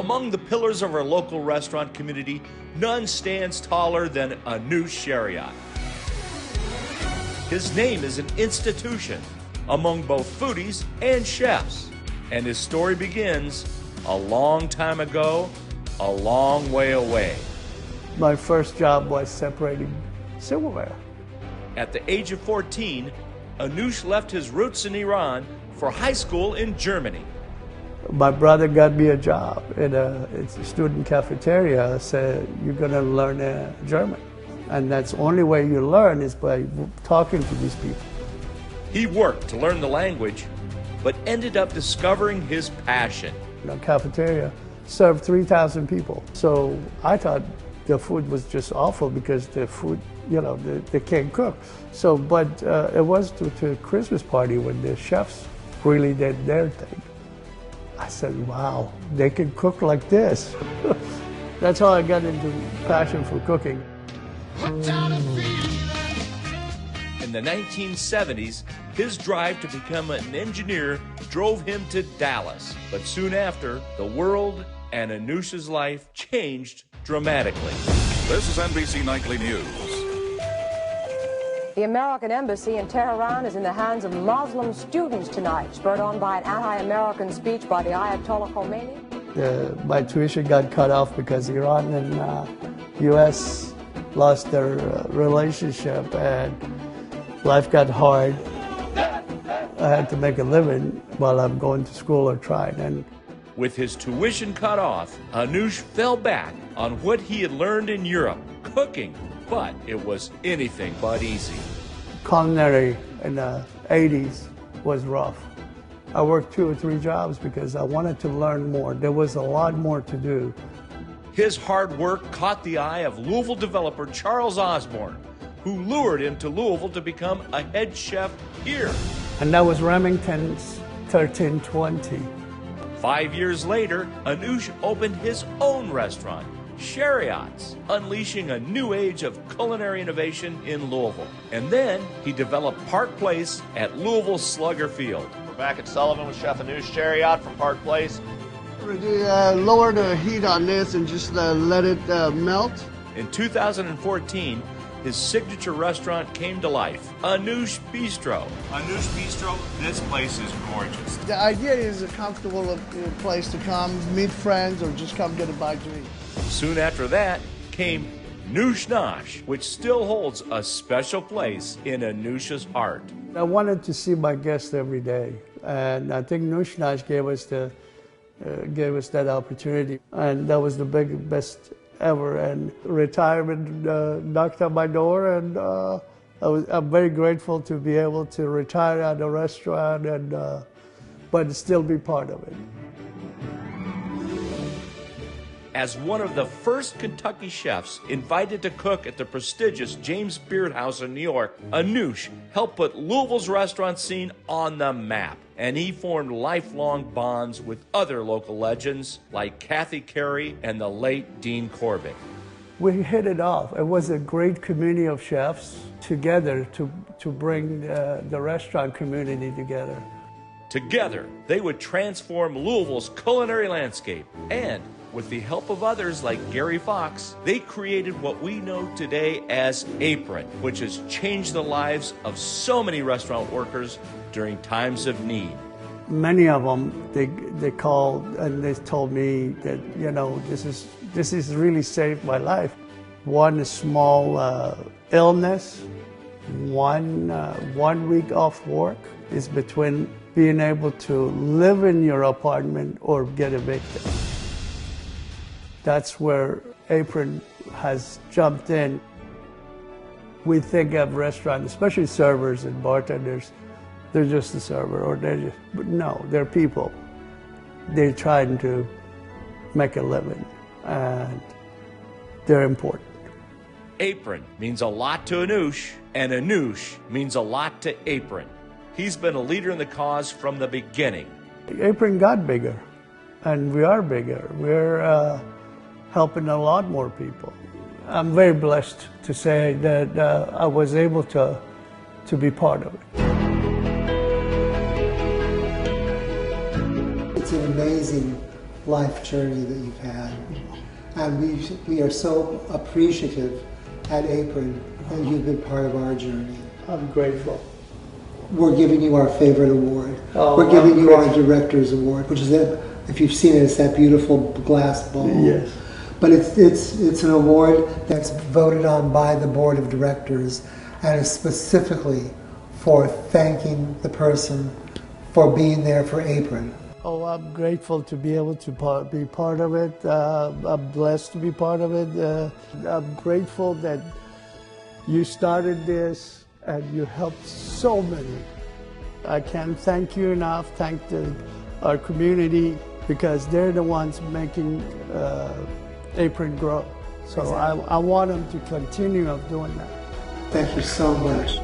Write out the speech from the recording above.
Among the pillars of our local restaurant community, none stands taller than Anoosh Apron. His name is an institution among both foodies and chefs, and his story begins a long time ago, a long way away. My first job was separating silverware. At the age of 14, Anoosh left his roots in Iran for high school in Germany. My brother got me a job in a student cafeteria, said, you're going to learn German. And that's the only way you learn is by talking to these people. He worked to learn the language, but ended up discovering his passion. The cafeteria served 3,000 people. So I thought the food was just awful because the food, you know, they can't cook. So, but it was to a Christmas party when the chefs really did their thing. I said, wow, they can cook like this. That's how I got into passion for cooking. In the 1970s, his drive to become an engineer drove him to Dallas. But soon after, the world and Anoosh's life changed dramatically. This is NBC Nightly News. The American embassy in Tehran is in the hands of Muslim students tonight, spurred on by an anti-American speech by the Ayatollah Khomeini. My tuition got cut off because Iran and U.S. lost their relationship and life got hard. I had to make a living while I'm going to school or trying. And with his tuition cut off, Anoosh fell back on what he had learned in Europe, cooking, but it was anything but easy. Culinary in the 80s was rough. I worked 2 or 3 jobs because I wanted to learn more. There was a lot more to do. His hard work caught the eye of Louisville developer Charles Osborne, who lured him to Louisville to become a head chef here. And that was Remington's 1320. 5 years later, Anoosh opened his own restaurant, Shariat's, unleashing a new age of culinary innovation in Louisville. And then he developed Park Place at Louisville Slugger Field. We're back at Sullivan with Chef Anoosh Shariat from Park Place. Lower the heat on this and just let it melt. In 2014, his signature restaurant came to life, Anoosh Bistro. Anoosh Bistro, this place is gorgeous. The idea is a comfortable place to come, meet friends, or just come get a bite to eat. Soon after that came Noosh Nosh, which still holds a special place in Anoosh's heart. I wanted to see my guests every day, and I think Noosh Nosh gave us that opportunity, and that was the best ever. And retirement knocked on my door, and I'm very grateful to be able to retire at a restaurant and but still be part of it. As one of the first Kentucky chefs invited to cook at the prestigious James Beard House in New York, Anoosh helped put Louisville's restaurant scene on the map, and he formed lifelong bonds with other local legends like Kathy Carey and the late Dean Corbett. We hit it off. It was a great community of chefs together to bring the restaurant community together. Together, they would transform Louisville's culinary landscape, and with the help of others like Gary Fox, they created what we know today as Apron, which has changed the lives of so many restaurant workers during times of need. Many of them, they called and they told me that, you know, this is really saved my life. One small illness, 1 week off work is between being able to live in your apartment or get evicted. That's where Apron has jumped in. We think of restaurants, especially servers and bartenders, they're just a server, or but no, they're people. They're trying to make a living, and they're important. Apron means a lot to Anoosh, and Anoosh means a lot to Apron. He's been a leader in the cause from the beginning. Apron got bigger, and we are bigger. We're helping a lot more people. I'm very blessed to say that I was able to be part of it. It's amazing life journey that you've had. And we are so appreciative at Apron that you've been part of our journey. I'm grateful. We're giving you our favorite award. Oh, we're giving you grateful. our Director's Award, which is that, if you've seen it, it's that beautiful glass bowl. Yes. But it's an award that's voted on by the Board of Directors and is specifically for thanking the person for being there for Apron. Oh, I'm grateful to be able to be part of it. I'm blessed to be part of it. I'm grateful that you started this and you helped so many. I can't thank you enough. Thank our community, because they're the ones making Apron grow. So exactly. I want them to continue of doing that. Thank you so much.